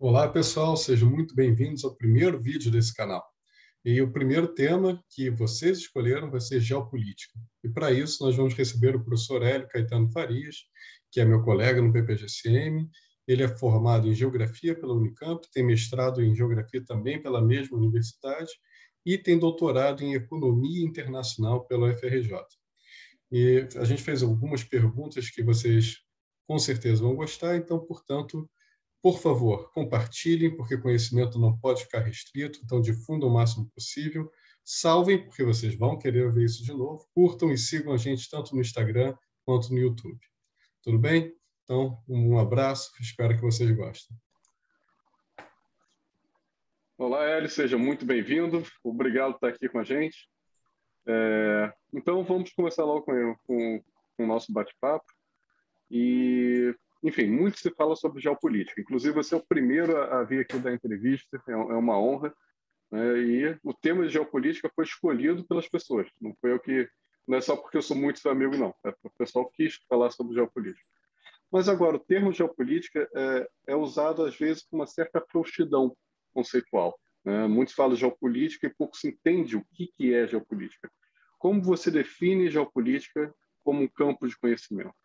Olá, pessoal, sejam muito bem-vindos ao primeiro vídeo desse canal. E o primeiro tema que vocês escolheram vai ser geopolítica. E para isso nós vamos receber o professor Hélio Caetano Farias, que é meu colega no PPGCM. Ele é formado em Geografia pela Unicamp, tem mestrado em Geografia também pela mesma universidade e tem doutorado em Economia Internacional pela UFRJ. E a gente fez algumas perguntas que vocês com certeza vão gostar, então, portanto, por favor, compartilhem, porque conhecimento não pode ficar restrito, então difundam o máximo possível. Salvem, porque vocês vão querer ver isso de novo. Curtam e sigam a gente tanto no Instagram quanto no YouTube. Tudo bem? Então, um abraço, espero que vocês gostem. Olá, Hélio, seja muito bem-vindo. Obrigado por estar aqui com a gente. Então, vamos começar logo com o nosso bate-papo. Enfim, muito se fala sobre geopolítica. Inclusive, você é o primeiro a vir aqui dar entrevista, é uma honra. Né? E o tema de geopolítica foi escolhido pelas pessoas. Não é só porque eu sou muito seu amigo, não. É porque o pessoal quis falar sobre geopolítica. Mas agora, o termo geopolítica é usado, às vezes, com uma certa frouxidão conceitual. Né? Muitos falam geopolítica e pouco se entende o que é geopolítica. Como você define geopolítica como um campo de conhecimento?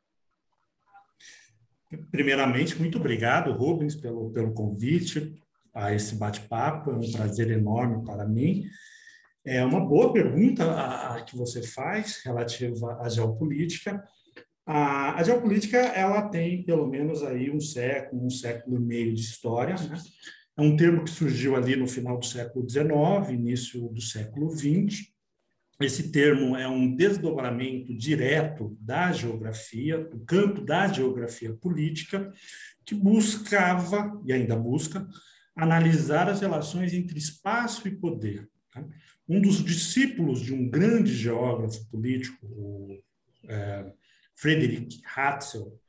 Primeiramente, muito obrigado, Rubens, pelo convite a esse bate-papo. É um prazer enorme para mim. É uma boa pergunta a que você faz relativa à geopolítica. A geopolítica, ela tem pelo menos aí um século e meio de história, né? É um termo que surgiu ali no final do século XIX, início do século XX. Esse termo é um desdobramento direto da geografia, do campo da geografia política, que buscava, e ainda busca, analisar as relações entre espaço e poder. Um dos discípulos de um grande geógrafo político, o Friedrich Hatzel,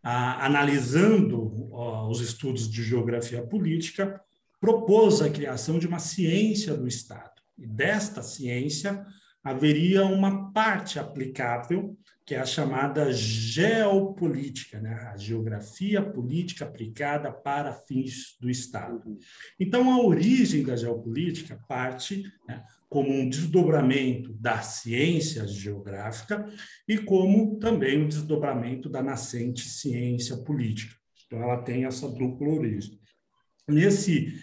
analisando os estudos de geografia política, propôs a criação de uma ciência do Estado. E desta ciência haveria uma parte aplicável, que é a chamada geopolítica, né? A geografia política aplicada para fins do Estado. Então, a origem da geopolítica parte, né, como um desdobramento da ciência geográfica e como também um desdobramento da nascente ciência política. Então, ela tem essa dupla origem. Nesse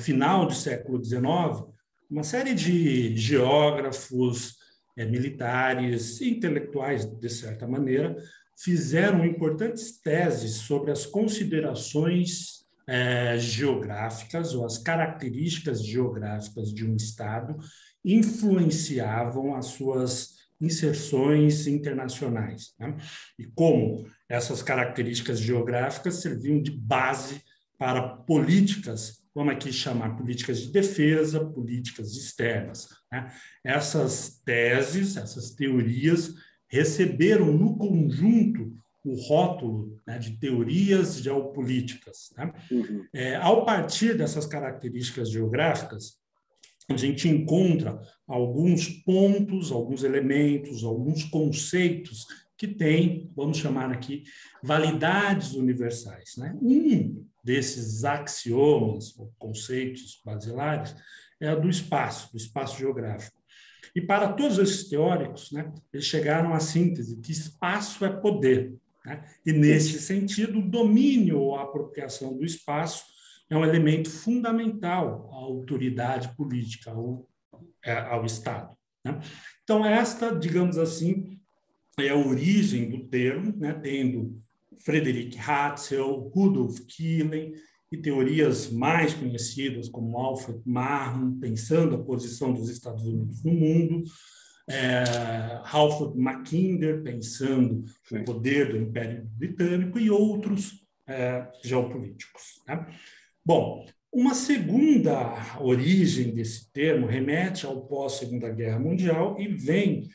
final do século XIX, uma série de geógrafos, militares e intelectuais, de certa maneira, fizeram importantes teses sobre as considerações geográficas ou as características geográficas de um Estado influenciavam as suas inserções internacionais, né? E como essas características geográficas serviam de base para políticas, vamos aqui chamar políticas de defesa, políticas externas, né? Essas teses, essas teorias receberam no conjunto o rótulo, né, de teorias geopolíticas, né? Ao partir dessas características geográficas, a gente encontra alguns pontos, alguns elementos, alguns conceitos que têm, vamos chamar aqui, validades universais, né? Um desses axiomas, ou conceitos basilares, é o do espaço geográfico. E para todos esses teóricos, né, eles chegaram à síntese que espaço é poder, né? E, nesse sentido, o domínio ou a apropriação do espaço é um elemento fundamental à autoridade política, ao Estado, né? Então, esta, digamos assim, é a origem do termo, né, tendo Friedrich Hatzel, Rudolf Killen e teorias mais conhecidas como Alfred Marram, pensando a posição dos Estados Unidos no mundo, Ralph Mackinder, pensando o poder do Império Britânico, e outros geopolíticos, né? Bom, uma segunda origem desse termo remete ao pós-Segunda Guerra Mundial e vem,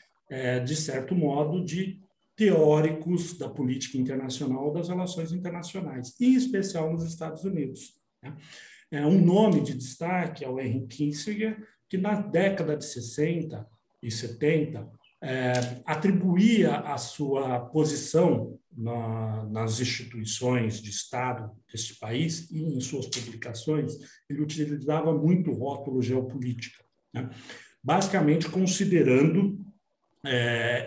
de certo modo, de teóricos da política internacional, das relações internacionais, em especial nos Estados Unidos, né? Um nome de destaque é o Henry Kissinger, que na década de 60 e 70 atribuía a sua posição nas instituições de Estado deste país e em suas publicações, ele utilizava muito o rótulo geopolítica, né? Basicamente considerando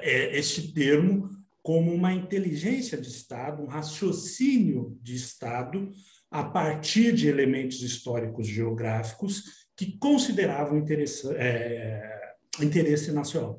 este termo como uma inteligência de Estado, um raciocínio de Estado a partir de elementos históricos geográficos que consideravam interesse nacional,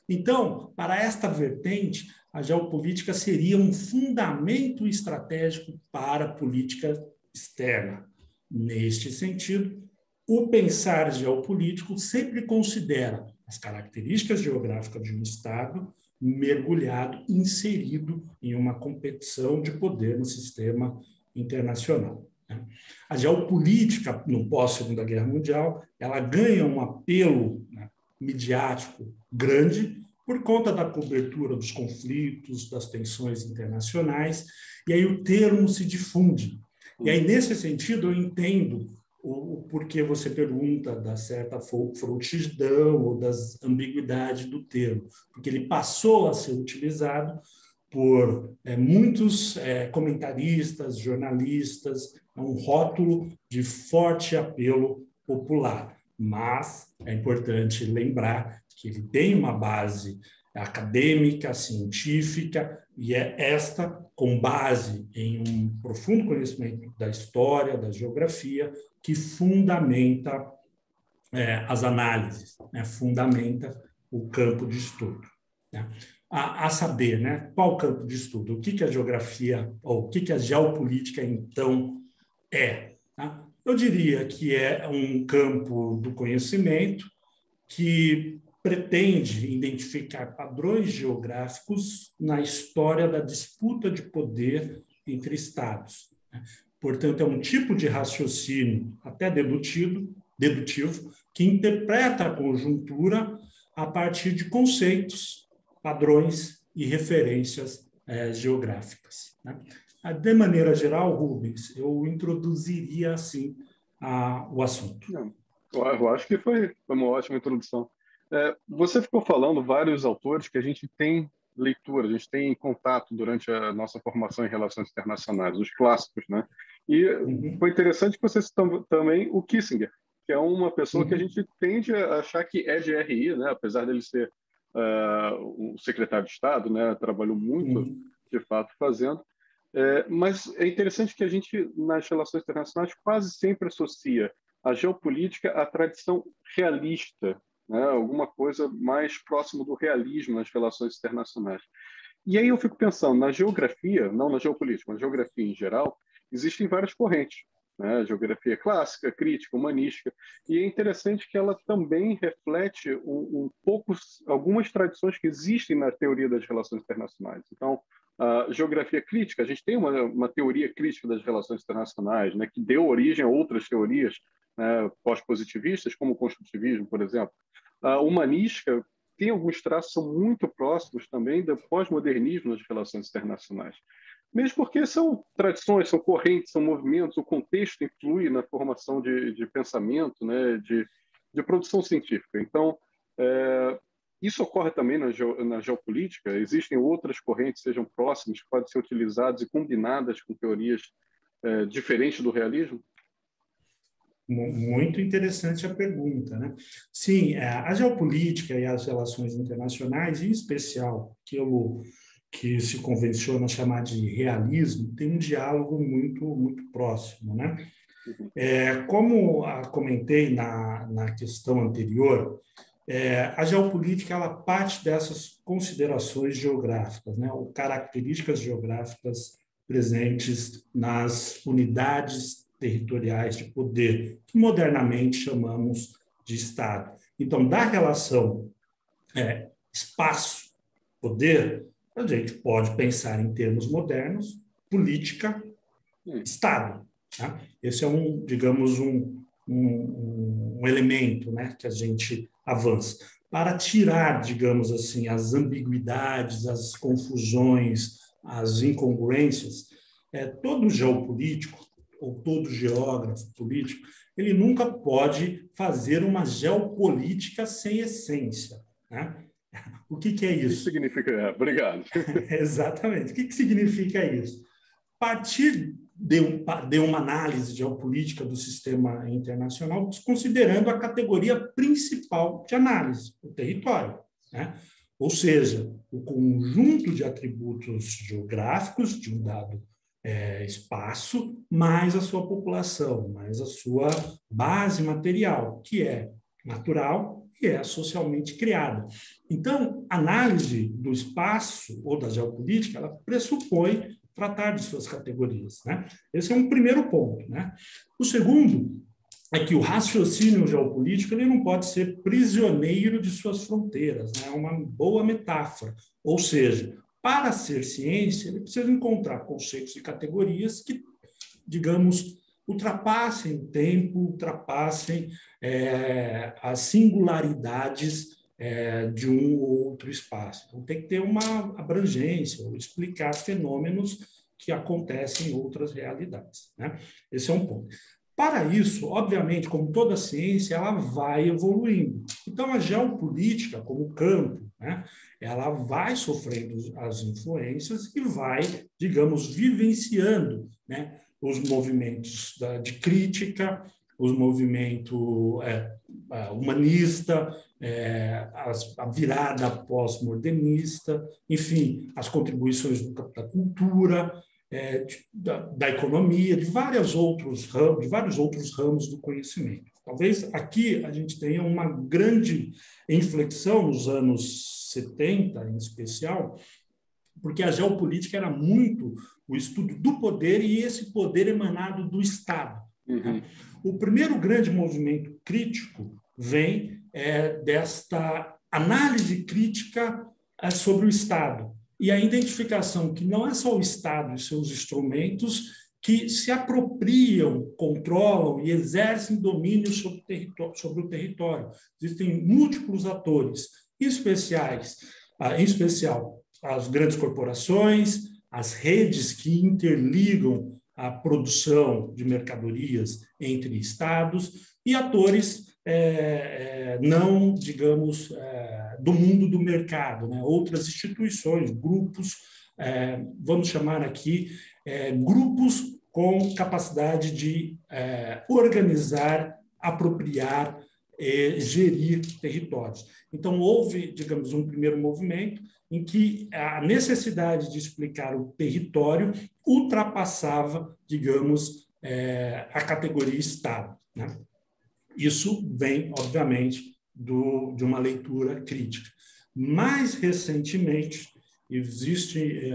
Então, para esta vertente, a geopolítica seria um fundamento estratégico para a política externa. Neste sentido, o pensar geopolítico sempre considera as características geográficas de um Estado mergulhado, inserido em uma competição de poder no sistema internacional. A geopolítica, no pós-Segunda Guerra Mundial, ela ganha um apelo, né, midiático grande por conta da cobertura dos conflitos, das tensões internacionais, e aí o termo se difunde. E aí, nesse sentido, eu entendo o porquê você pergunta da certa frouxidão ou das ambiguidades do termo, porque ele passou a ser utilizado por muitos comentaristas, jornalistas, um rótulo de forte apelo popular. Mas é importante lembrar que ele tem uma base acadêmica, científica, e é esta, com base em um profundo conhecimento da história, da geografia, que fundamenta as análises, né? Fundamenta o campo de estudo, né? A saber, né, qual o campo de estudo, o que a geografia, ou o que a geopolítica, então, tá? Eu diria que é um campo do conhecimento que pretende identificar padrões geográficos na história da disputa de poder entre Estados, né? Portanto, é um tipo de raciocínio até dedutivo, que interpreta a conjuntura a partir de conceitos, padrões e referências geográficas, né? De maneira geral, Rubens, eu introduziria assim o assunto. Não, eu acho que foi uma ótima introdução. Você ficou falando vários autores que a gente tem leitura, a gente tem contato durante a nossa formação em relações internacionais, os clássicos, né? E foi interessante que você citou também o Kissinger, que é uma pessoa que a gente tende a achar que é de RI, né? Apesar dele ser um secretário de Estado, né? Trabalhou muito, de fato, fazendo. Mas é interessante que a gente, nas relações internacionais, quase sempre associa a geopolítica à tradição realista, né? Alguma coisa mais próximo do realismo nas relações internacionais. E aí eu fico pensando, na geografia, não na geopolítica, mas na geografia em geral, existem várias correntes, né? Geografia clássica, crítica, humanística, e é interessante que ela também reflete um pouco algumas tradições que existem na teoria das relações internacionais. Então, a geografia crítica, a gente tem uma teoria crítica das relações internacionais, né, que deu origem a outras teorias, né, pós-positivistas, como o construtivismo, por exemplo. A humanística tem alguns traços que são muito próximos também do pós-modernismo nas relações internacionais. Mesmo porque são tradições, são correntes, são movimentos, o contexto influi na formação de pensamento, né, de produção científica. Então, isso ocorre também na geopolítica. Existem outras correntes, sejam próximas, que podem ser utilizadas e combinadas com teorias diferentes do realismo? Muito interessante a pergunta, né? Sim, a geopolítica e as relações internacionais, em especial, que se convenciona chamar de realismo, tem um diálogo muito próximo, né? Como comentei na questão anterior, a geopolítica ela parte dessas considerações geográficas, né? Ou características geográficas presentes nas unidades territoriais de poder, que modernamente chamamos de Estado. Então, da relação espaço-poder, a gente pode pensar em termos modernos, política, Estado. Tá? Esse é digamos, um elemento, né, que a gente avança. Para tirar, digamos assim, as ambiguidades, as confusões, as incongruências, todo geopolítico, ou todo geógrafo político, ele nunca pode fazer uma geopolítica sem essência, né? O que é isso? O que significa? Obrigado. Exatamente. O que significa isso? Partir de uma análise geopolítica do sistema internacional, considerando a categoria principal de análise, o território, né? Ou seja, o conjunto de atributos geográficos de um dado espaço, mais a sua população, mais a sua base material, que é natural e é socialmente criada. Então, a análise do espaço ou da geopolítica, ela pressupõe tratar de suas categorias, né? Esse é um primeiro ponto, né? O segundo é que o raciocínio geopolítico ele não pode ser prisioneiro de suas fronteiras, né? É uma boa metáfora. Ou seja, para ser ciência, ele precisa encontrar conceitos e categorias que, digamos, ultrapassem o tempo, ultrapassem as singularidades de um ou outro espaço. Então, tem que ter uma abrangência, ou explicar fenômenos que acontecem em outras realidades, né? Esse é um ponto. Para isso, obviamente, como toda ciência, ela vai evoluindo. Então, a geopolítica, como campo, né, ela vai sofrendo as influências e vai, digamos, vivenciando, né, os movimentos de crítica, os movimentos humanista, a virada pós-modernista, enfim, as contribuições da cultura, da economia, de vários outros ramos do conhecimento. Talvez aqui a gente tenha uma grande inflexão nos anos 70, em especial, porque a geopolítica era muito o estudo do poder e esse poder emanado do Estado. Uhum. O primeiro grande movimento crítico vem desta análise crítica sobre o Estado e a identificação que não é só o Estado e seus instrumentos que se apropriam, controlam e exercem domínio sobre o território. Existem múltiplos atores especiais, em especial as grandes corporações, as redes que interligam a produção de mercadorias entre estados e atores não, digamos, do mundo do mercado, né? Outras instituições, grupos, vamos chamar aqui, grupos com capacidade de organizar, apropriar, gerir territórios. Então, houve, digamos, um primeiro movimento em que a necessidade de explicar o território ultrapassava, digamos, a categoria Estado, né? Isso vem, obviamente, de uma leitura crítica. Mais recentemente, existem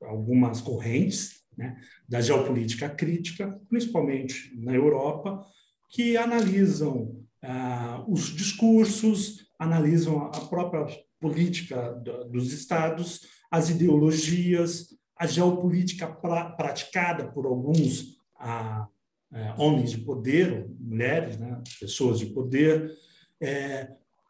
algumas correntes, né, da geopolítica crítica, principalmente na Europa, que analisam os discursos, analisam a própria política dos estados, as ideologias, a geopolítica praticada por alguns homens de poder, mulheres, né, pessoas de poder,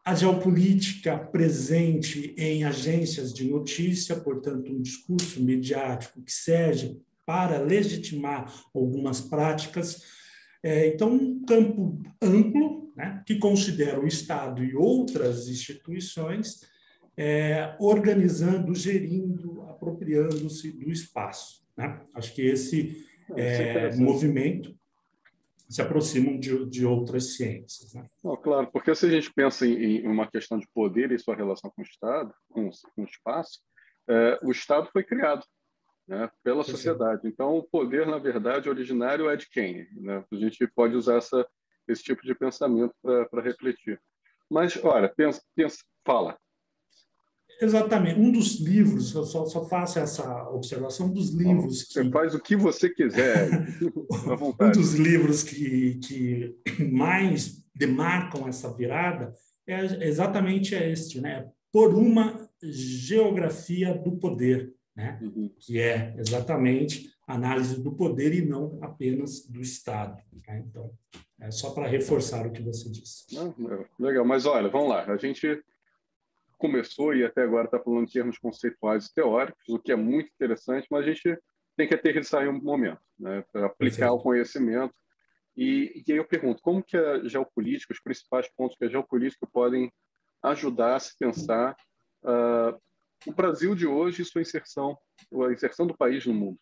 a geopolítica presente em agências de notícia, portanto, um discurso midiático que serve para legitimar algumas práticas. Então, um campo amplo, né, que considera o Estado e outras instituições organizando, gerindo, apropriando-se do espaço, né? Acho que esse movimento se aproximam de outras ciências, né? Não, claro, porque se a gente pensa em uma questão de poder e sua relação com o Estado, com o espaço, o Estado foi criado, né, pela sociedade. Então, o poder, na verdade, originário é de quem? Né? A gente pode usar esse tipo de pensamento para refletir. Mas, olha, fala. Exatamente. Um dos livros, eu só faço essa observação, um dos livros que... Você faz o que você quiser, à vontade. Um dos livros que mais demarcam essa virada é exatamente este, né? Por uma geografia do poder, né? Uhum. Que é exatamente a análise do poder e não apenas do Estado, né? Então, é só para reforçar o que você disse. Legal, mas olha, vamos lá. A gente começou e até agora está falando em termos conceituais e teóricos, o que é muito interessante, mas a gente tem que aterrissar em um momento, né, para aplicar o conhecimento. E aí eu pergunto, como que a geopolítica, os principais pontos que a geopolítica podem ajudar a se pensar o Brasil de hoje e sua inserção, a inserção do país no mundo?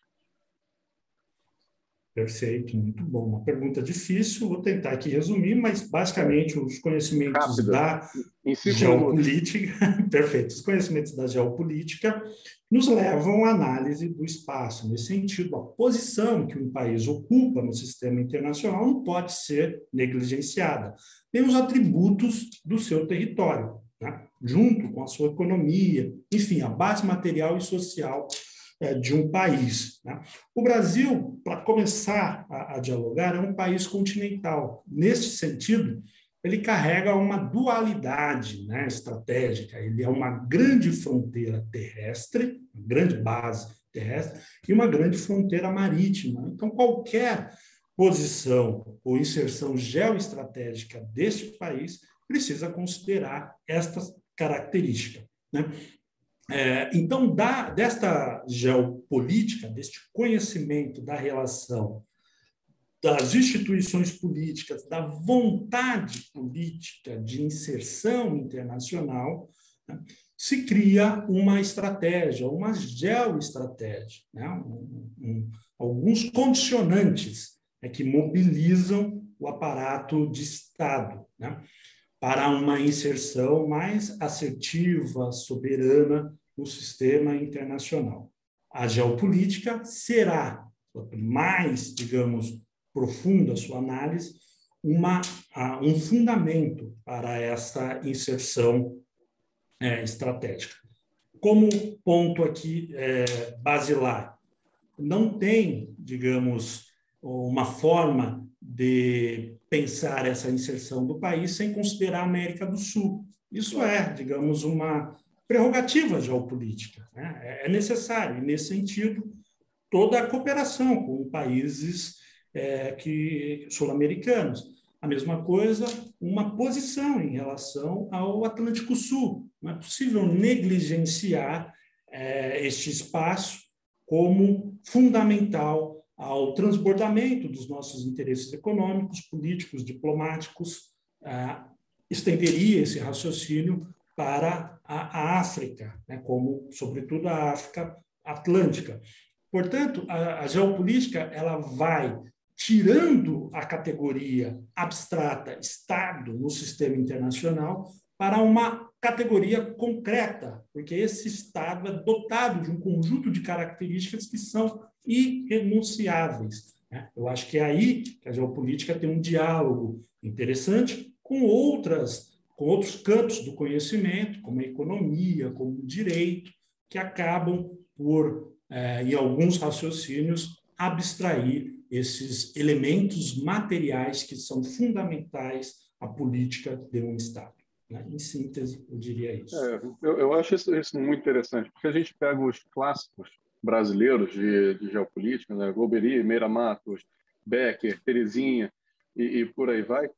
Perfeito, muito bom. Uma pergunta difícil, vou tentar aqui resumir, mas basicamente os conhecimentos Rápida. da Em 5 geopolítica, perfeito, os conhecimentos da geopolítica nos levam à análise do espaço. Nesse sentido, a posição que um país ocupa no sistema internacional não pode ser negligenciada. Tem os atributos do seu território, né? Junto com a sua economia, enfim, a base material e social de um país, né? O Brasil, para começar a dialogar, é um país continental. Neste sentido, ele carrega uma dualidade, né, estratégica. Ele é uma grande fronteira terrestre, uma grande base terrestre, e uma grande fronteira marítima. Então, qualquer posição ou inserção geoestratégica deste país precisa considerar esta característica, né? Então, desta geopolítica, deste conhecimento da relação das instituições políticas, da vontade política de inserção internacional, né, se cria uma estratégia, uma geoestratégia, né, alguns condicionantes, né, que mobilizam o aparato de Estado, né, para uma inserção mais assertiva, soberana no sistema internacional. A geopolítica será, mais, digamos, profunda a sua análise, um fundamento para essa inserção estratégica. Como ponto aqui basilar, não tem, digamos, uma forma de pensar essa inserção do país sem considerar a América do Sul. Isso é, digamos, uma prerrogativa geopolítica, né? É necessário, e nesse sentido, toda a cooperação com países sul-americanos. A mesma coisa, uma posição em relação ao Atlântico Sul. Não é possível negligenciar este espaço como fundamental ao transbordamento dos nossos interesses econômicos, políticos, diplomáticos. Estenderia esse raciocínio para a África, né, como, sobretudo, a África Atlântica. Portanto, a geopolítica ela vai tirando a categoria abstrata Estado no sistema internacional para uma categoria concreta, porque esse Estado é dotado de um conjunto de características que são irrenunciáveis, né? Eu acho que é aí que a geopolítica tem um diálogo interessante com outros campos do conhecimento, como a economia, como o direito, que acabam por, em alguns raciocínios, abstrair esses elementos materiais que são fundamentais à política de um Estado, né? Em síntese, eu diria isso. Eu acho isso muito interessante, porque a gente pega os clássicos brasileiros de geopolítica, né? Golbery, Meira Matos, Becker, Terezinha e por aí vai.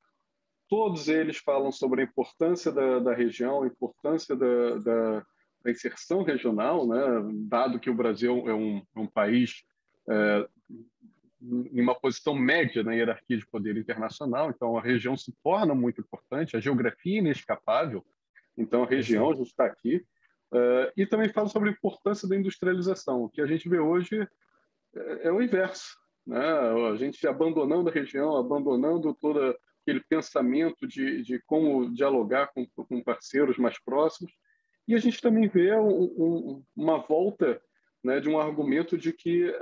Todos eles falam sobre a importância da região, a importância da inserção regional, né? Dado que o Brasil é um país em uma posição média na hierarquia de poder internacional, então a região se torna muito importante, a geografia é inescapável, então a região já está aqui. E também fala sobre a importância da industrialização. O que a gente vê hoje é o inverso, né? A gente abandonando a região, abandonando todo aquele pensamento de como dialogar com parceiros mais próximos, e a gente também vê uma volta, né, de um argumento de que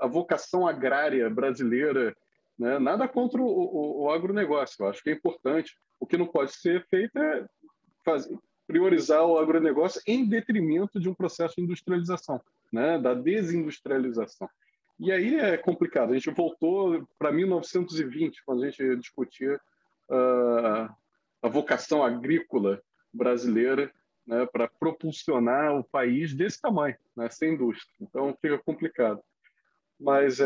a vocação agrária brasileira, né, nada contra o agronegócio, eu acho que é importante. O que não pode ser feito é priorizar o agronegócio em detrimento de um processo de industrialização, né, da desindustrialização. E aí é complicado. A gente voltou para 1920, quando a gente discutia a vocação agrícola brasileira, né, para propulsionar o país desse tamanho, né, sem indústria. Então, fica complicado. Mas,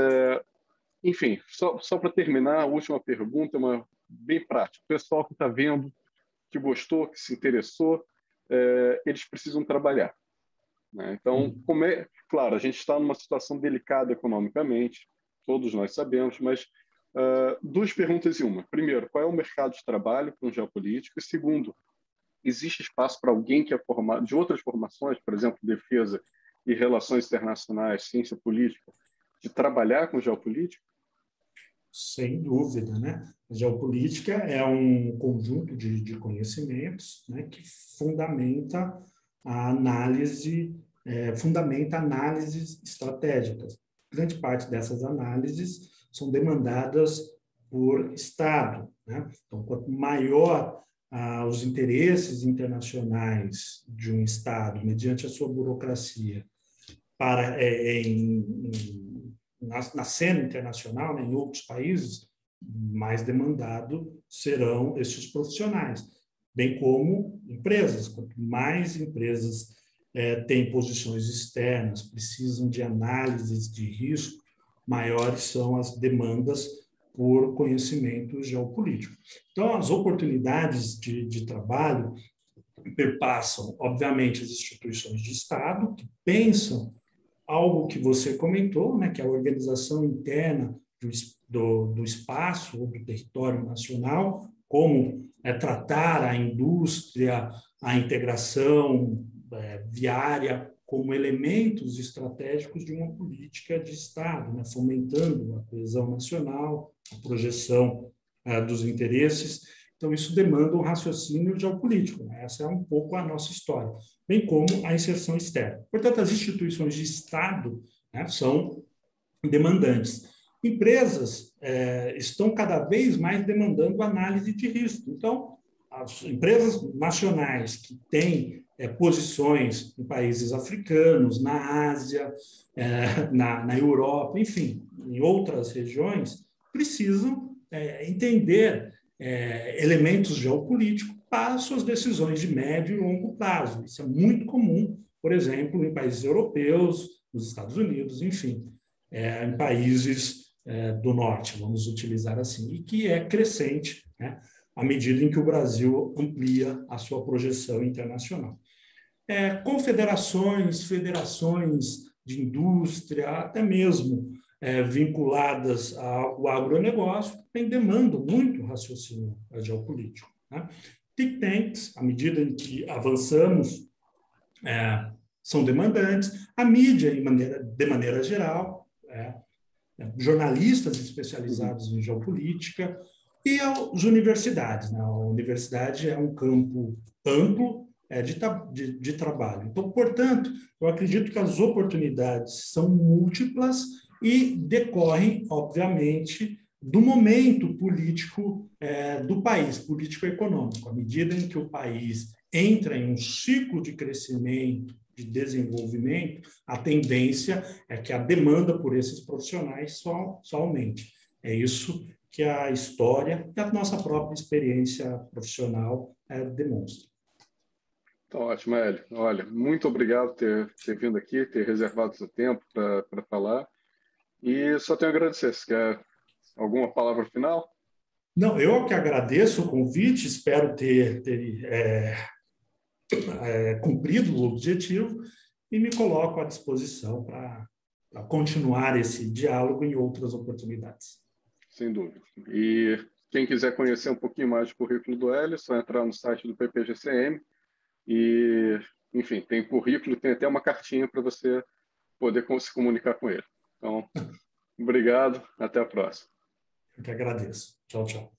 enfim, só para terminar, a última pergunta, uma bem prática. O pessoal que está vendo, que gostou, que se interessou, eles precisam trabalhar. né? Então, claro, a gente está numa situação delicada economicamente, todos nós sabemos, mas duas perguntas em uma. Primeiro, qual é o mercado de trabalho com geopolítica? E segundo, existe espaço para alguém que é formado de outras formações, por exemplo, defesa e relações internacionais, ciência política, de trabalhar com geopolítica? Sem dúvida, né? A geopolítica é um conjunto de conhecimentos, né, que fundamenta a análise, fundamenta análises estratégicas. Grande parte dessas análises são demandadas por Estado, né? Então, quanto maior os interesses internacionais de um Estado, mediante a sua burocracia, para na cena internacional, né, em outros países, mais demandado serão esses profissionais, bem como empresas. Quanto mais empresas têm posições externas, precisam de análises de risco, maiores são as demandas por conhecimento geopolítico. Então, as oportunidades de trabalho perpassam, obviamente, as instituições de Estado, que pensam algo que você comentou, né, que é a organização interna do espaço ou do território nacional, como tratar a indústria, a integração viária como elementos estratégicos de uma política de Estado, né, fomentando a coesão nacional, a projeção dos interesses. Então, isso demanda um raciocínio geopolítico, né? Essa é um pouco a nossa história, bem como a inserção externa. Portanto, as instituições de Estado, né, são demandantes. Empresas estão cada vez mais demandando análise de risco. Então, as empresas nacionais que têm posições em países africanos, na Ásia, na Europa, enfim, em outras regiões, precisam entender elementos geopolíticos para suas decisões de médio e longo prazo. Isso é muito comum, por exemplo, em países europeus, nos Estados Unidos, enfim, em países do norte, vamos utilizar assim, e que é crescente, né, à medida em que o Brasil amplia a sua projeção internacional. Confederações, federações de indústria, até mesmo vinculadas ao agronegócio, demandam muito raciocínio geopolítico, né? Think tanks, à medida em que avançamos, são demandantes, a mídia, de maneira geral, jornalistas especializados em geopolítica e as universidades, né? A universidade é um campo amplo de trabalho. Então, portanto, eu acredito que as oportunidades são múltiplas e decorrem, obviamente, do momento político do país, político-econômico. À medida em que o país entra em um ciclo de crescimento, de desenvolvimento, a tendência é que a demanda por esses profissionais só aumente. É isso que a história e a nossa própria experiência profissional demonstra. Então, ótimo, Hélio. Olha, muito obrigado por ter vindo aqui, ter reservado seu tempo para falar. E só tenho a agradecer. Você quer alguma palavra final? Não, eu que agradeço o convite, espero ter cumprido o objetivo e me coloco à disposição para continuar esse diálogo em outras oportunidades. Sem dúvida. E quem quiser conhecer um pouquinho mais do currículo do Hélio, é só entrar no site do PPGCM e, enfim, tem currículo, tem até uma cartinha para você poder se comunicar com ele. Então, obrigado, até a próxima. Eu que agradeço. Tchau, tchau.